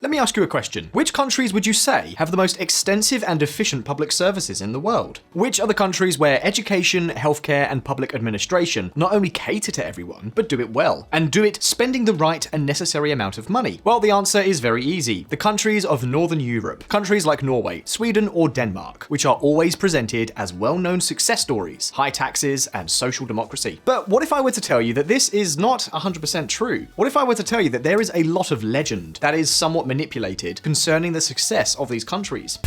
Let me ask you a question. Which countries would you say have the most extensive and efficient public services in the world? Which are the countries where education, healthcare, and public administration not only cater to everyone, but do it well, and do it spending the right and necessary amount of money? Well, the answer is very easy. The countries of Northern Europe, countries like Norway, Sweden, or Denmark, which are always presented as well-known success stories, high taxes, and social democracy. But what if I were to tell you that this is not 100% true? What if I were to tell you that there is a lot of legend that is somewhat manipulated concerning the success of these countries?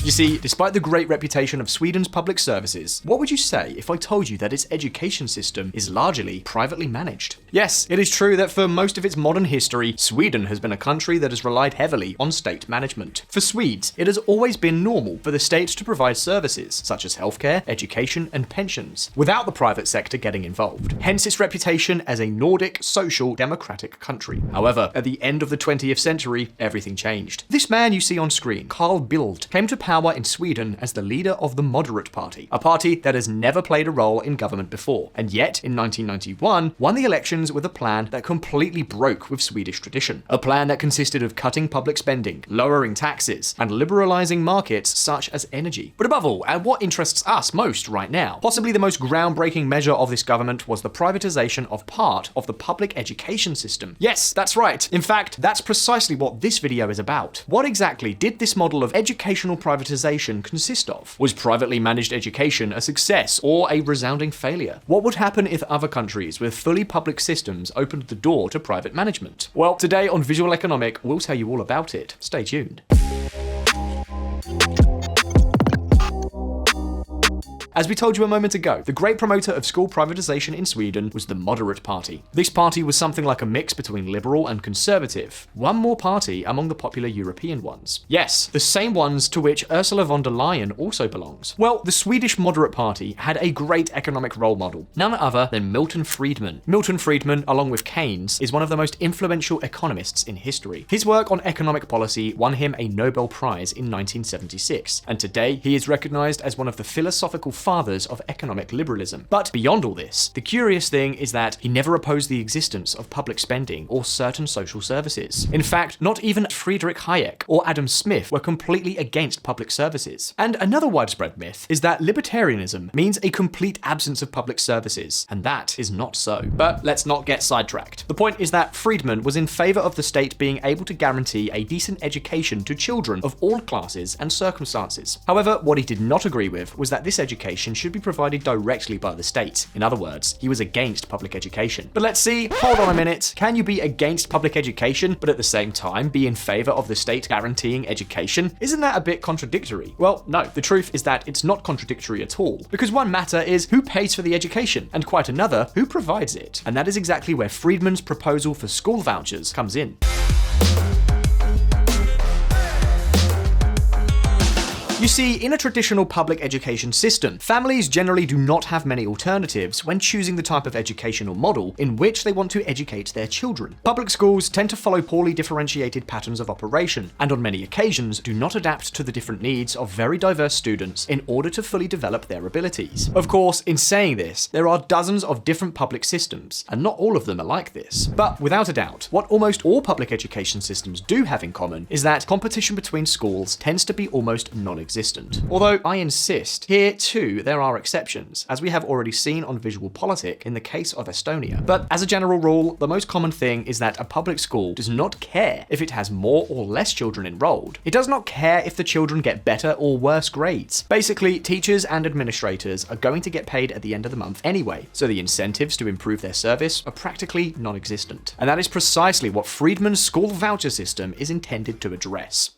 You see, despite the great reputation of Sweden's public services, what would you say if I told you that its education system is largely privately managed? Yes, it is true that for most of its modern history, Sweden has been a country that has relied heavily on state management. For Swedes, it has always been normal for the state to provide services such as healthcare, education, and pensions, without the private sector getting involved. Hence its reputation as a Nordic, social, democratic country. However, at the end of the 20th century, everything changed. This man you see on screen, Carl Bildt, came to power in Sweden as the leader of the Moderate Party, a party that has never played a role in government before, and yet in 1991 won the elections with a plan that completely broke with Swedish tradition. A plan that consisted of cutting public spending, lowering taxes, and liberalizing markets such as energy. But above all, and what interests us most right now, possibly the most groundbreaking measure of this government was the privatization of part of the public education system. Yes, that's right. In fact, that's precisely what this video is about. What exactly did this model of educational privatization consist of? Was privately managed education a success or a resounding failure? What would happen if other countries with fully public systems opened the door to private management? Well, today on Visualeconomik, we'll tell you all about it. Stay tuned. As we told you a moment ago, the great promoter of school privatization in Sweden was the Moderate Party. This party was something like a mix between liberal and conservative, one more party among the popular European ones. Yes, the same ones to which Ursula von der Leyen also belongs. Well, the Swedish Moderate Party had a great economic role model, none other than Milton Friedman. Milton Friedman, along with Keynes, is one of the most influential economists in history. His work on economic policy won him a Nobel Prize in 1976, and today he is recognized as one of the philosophical fathers of economic liberalism. But beyond all this, the curious thing is that he never opposed the existence of public spending or certain social services. In fact, not even Friedrich Hayek or Adam Smith were completely against public services. And another widespread myth is that libertarianism means a complete absence of public services, and that is not so. But let's not get sidetracked. The point is that Friedman was in favor of the state being able to guarantee a decent education to children of all classes and circumstances. However, what he did not agree with was that this education should be provided directly by the state. In other words, he was against public education. But let's see, hold on a minute, can you be against public education but at the same time be in favor of the state guaranteeing education? Isn't that a bit contradictory? Well, no, the truth is that it's not contradictory at all, because one matter is who pays for the education, and quite another, who provides it. And that is exactly where Friedman's proposal for school vouchers comes in. You see, in a traditional public education system, families generally do not have many alternatives when choosing the type of educational model in which they want to educate their children. Public schools tend to follow poorly differentiated patterns of operation, and on many occasions do not adapt to the different needs of very diverse students in order to fully develop their abilities. Of course, in saying this, there are dozens of different public systems, and not all of them are like this. But without a doubt, what almost all public education systems do have in common is that competition between schools tends to be almost non-existent. Although I insist, here too there are exceptions, as we have already seen on Visualeconomik in the case of Estonia. But as a general rule, the most common thing is that a public school does not care if it has more or less children enrolled. It does not care if the children get better or worse grades. Basically, teachers and administrators are going to get paid at the end of the month anyway, so the incentives to improve their service are practically non-existent. And that is precisely what Friedman's school voucher system is intended to address.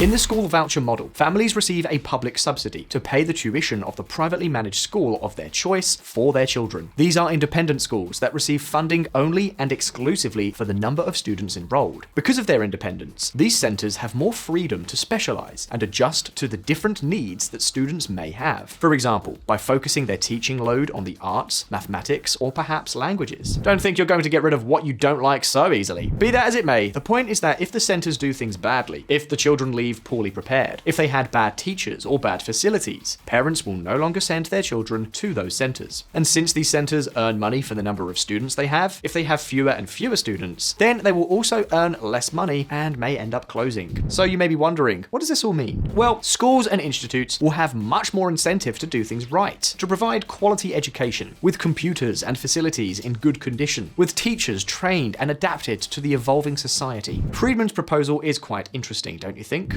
In the school voucher model, families receive a public subsidy to pay the tuition of the privately managed school of their choice for their children. These are independent schools that receive funding only and exclusively for the number of students enrolled. Because of their independence, these centers have more freedom to specialize and adjust to the different needs that students may have. For example, by focusing their teaching load on the arts, mathematics, or perhaps languages. Don't think you're going to get rid of what you don't like so easily. Be that as it may, the point is that if the centers do things badly, if the children leave leave poorly prepared, if they had bad teachers or bad facilities, parents will no longer send their children to those centers. And since these centers earn money for the number of students they have, if they have fewer and fewer students, then they will also earn less money and may end up closing. So you may be wondering, what does this all mean? Well, schools and institutes will have much more incentive to do things right, to provide quality education, with computers and facilities in good condition, with teachers trained and adapted to the evolving society. Friedman's proposal is quite interesting, don't you think?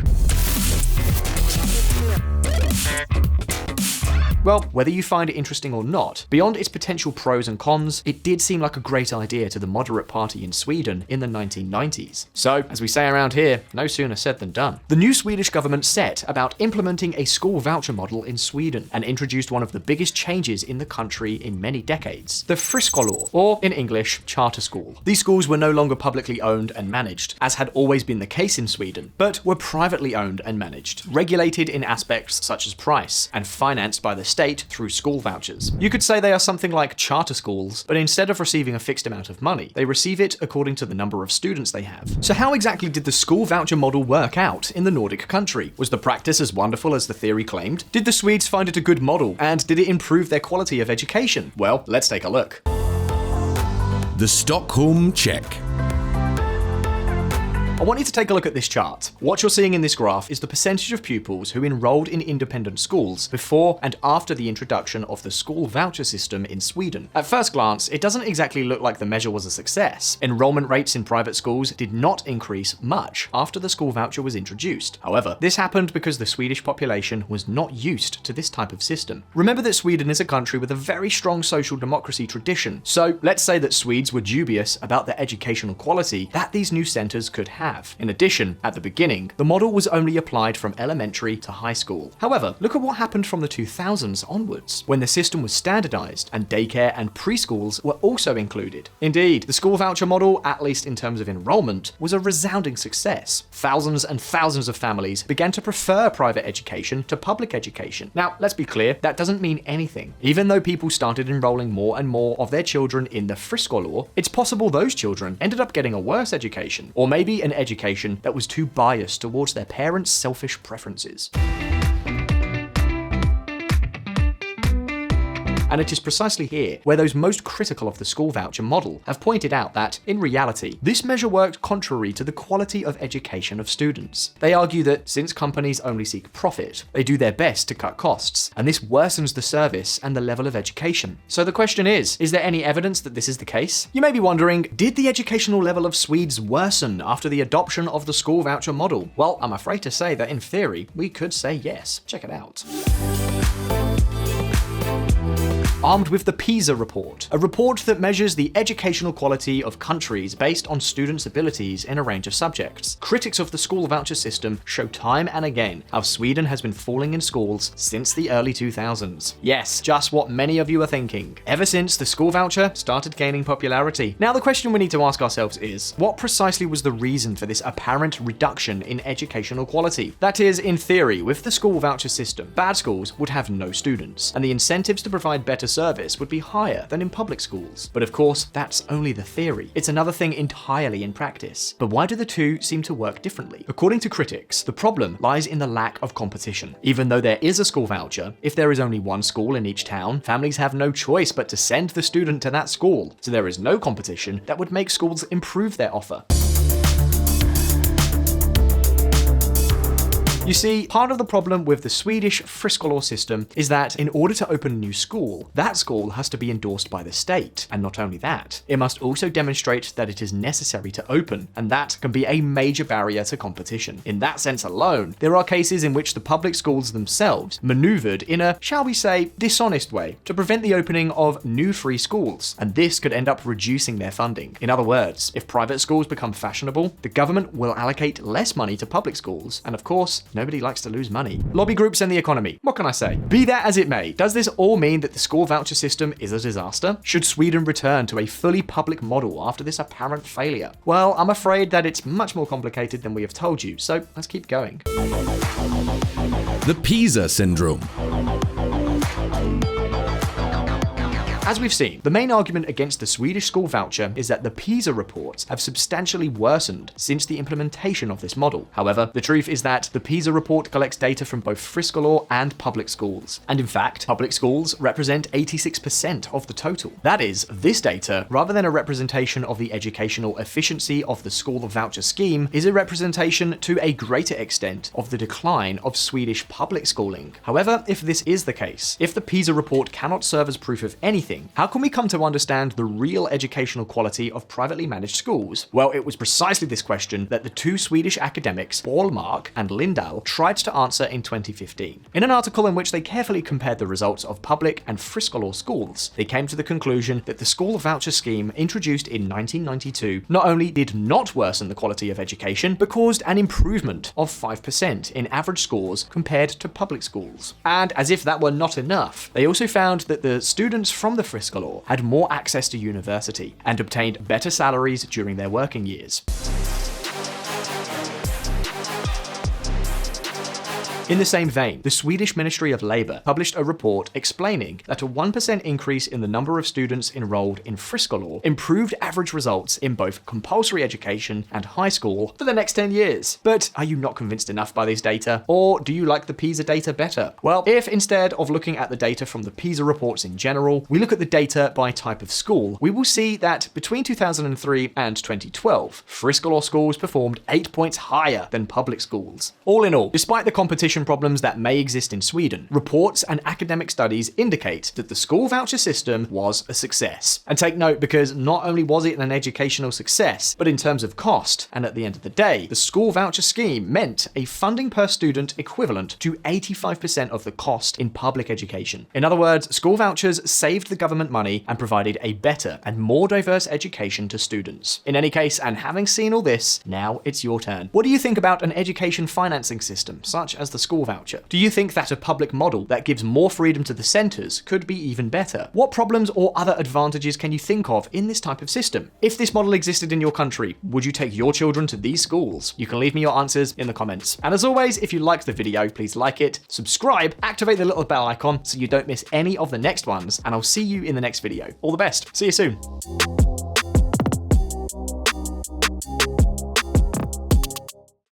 Well, whether you find it interesting or not, beyond its potential pros and cons, it did seem like a great idea to the moderate party in Sweden in the 1990s. So, as we say around here, no sooner said than done. The new Swedish government set about implementing a school voucher model in Sweden and introduced one of the biggest changes in the country in many decades, the friskolor, or in English, charter school. These schools were no longer publicly owned and managed, as had always been the case in Sweden, but were privately owned and managed, regulated in aspects such as price, and financed by the state through school vouchers. You could say they are something like charter schools, but instead of receiving a fixed amount of money, they receive it according to the number of students they have. So how exactly did the school voucher model work out in the Nordic country? Was the practice as wonderful as the theory claimed? Did the Swedes find it a good model, and did it improve their quality of education? Well, let's take a look. The Stockholm Check. I want you to take a look at this chart. What you're seeing in this graph is the percentage of pupils who enrolled in independent schools before and after the introduction of the school voucher system in Sweden. At first glance, it doesn't exactly look like the measure was a success. Enrollment rates in private schools did not increase much after the school voucher was introduced. However, this happened because the Swedish population was not used to this type of system. Remember that Sweden is a country with a very strong social democracy tradition, so let's say that Swedes were dubious about the educational quality that these new centers could have. In addition, at the beginning, the model was only applied from elementary to high school. However, look at what happened from the 2000s onwards, when the system was standardized and daycare and preschools were also included. Indeed, the school voucher model, at least in terms of enrollment, was a resounding success. Thousands and thousands of families began to prefer private education to public education. Now, let's be clear, that doesn't mean anything. Even though people started enrolling more and more of their children in the friskolor, it's possible those children ended up getting a worse education, or maybe an education that was too biased towards their parents' selfish preferences. And it is precisely here where those most critical of the school voucher model have pointed out that, in reality, this measure worked contrary to the quality of education of students. They argue that since companies only seek profit, they do their best to cut costs, and this worsens the service and the level of education. So the question is there any evidence that this is the case? You may be wondering, did the educational level of Swedes worsen after the adoption of the school voucher model? Well, I'm afraid to say that in theory, we could say yes. Check it out. Armed with the PISA report, a report that measures the educational quality of countries based on students' abilities in a range of subjects. Critics of the school voucher system show time and again how Sweden has been falling in schools since the early 2000s. Yes, just what many of you are thinking. Ever since the school voucher started gaining popularity. Now the question we need to ask ourselves is, what precisely was the reason for this apparent reduction in educational quality? That is, in theory, with the school voucher system, bad schools would have no students, and the incentives to provide better service would be higher than in public schools. But of course, that's only the theory. It's another thing entirely in practice. But why do the two seem to work differently? According to critics, the problem lies in the lack of competition. Even though there is a school voucher, if there is only one school in each town, families have no choice but to send the student to that school. So there is no competition that would make schools improve their offer. You see, part of the problem with the Swedish friskolor system is that in order to open a new school, that school has to be endorsed by the state. And not only that, it must also demonstrate that it is necessary to open, and that can be a major barrier to competition. In that sense alone, there are cases in which the public schools themselves maneuvered in a, shall we say, dishonest way to prevent the opening of new free schools, and this could end up reducing their funding. In other words, if private schools become fashionable, the government will allocate less money to public schools, and of course, nobody likes to lose money. Lobby groups and the economy. What can I say? Be that as it may, does this all mean that the school voucher system is a disaster? Should Sweden return to a fully public model after this apparent failure? Well, I'm afraid that it's much more complicated than we have told you, so let's keep going. The PISA syndrome. As we've seen, the main argument against the Swedish school voucher is that the PISA reports have substantially worsened since the implementation of this model. However, the truth is that the PISA report collects data from both friskolor and public schools. And in fact, public schools represent 86% of the total. That is, this data, rather than a representation of the educational efficiency of the school voucher scheme, is a representation to a greater extent of the decline of Swedish public schooling. However, if this is the case, if the PISA report cannot serve as proof of anything, how can we come to understand the real educational quality of privately managed schools? Well, it was precisely this question that the two Swedish academics, Borlmark and Lindahl, tried to answer in 2015. In an article in which they carefully compared the results of public and friskolor schools, they came to the conclusion that the school voucher scheme introduced in 1992 not only did not worsen the quality of education, but caused an improvement of 5% in average scores compared to public schools. And as if that were not enough, they also found that the students from the friskolor had more access to university and obtained better salaries during their working years. In the same vein, the Swedish Ministry of Labour published a report explaining that a 1% increase in the number of students enrolled in friskolor improved average results in both compulsory education and high school for the next 10 years. But are you not convinced enough by these data? Or do you like the PISA data better? Well, if instead of looking at the data from the PISA reports in general, we look at the data by type of school, we will see that between 2003 and 2012, friskolor schools performed 8 points higher than public schools. All in all, despite the competition problems that may exist in Sweden, reports and academic studies indicate that the school voucher system was a success. And take note, because not only was it an educational success, but in terms of cost, and at the end of the day, the school voucher scheme meant a funding per student equivalent to 85% of the cost in public education. In other words, school vouchers saved the government money and provided a better and more diverse education to students. In any case, and having seen all this, now it's your turn. What do you think about an education financing system, such as the school voucher? Do you think that a public model that gives more freedom to the centres could be even better? What problems or other advantages can you think of in this type of system? If this model existed in your country, would you take your children to these schools? You can leave me your answers in the comments. And as always, if you liked the video, please like it, subscribe, activate the little bell icon so you don't miss any of the next ones, and I'll see you in the next video. All the best. See you soon.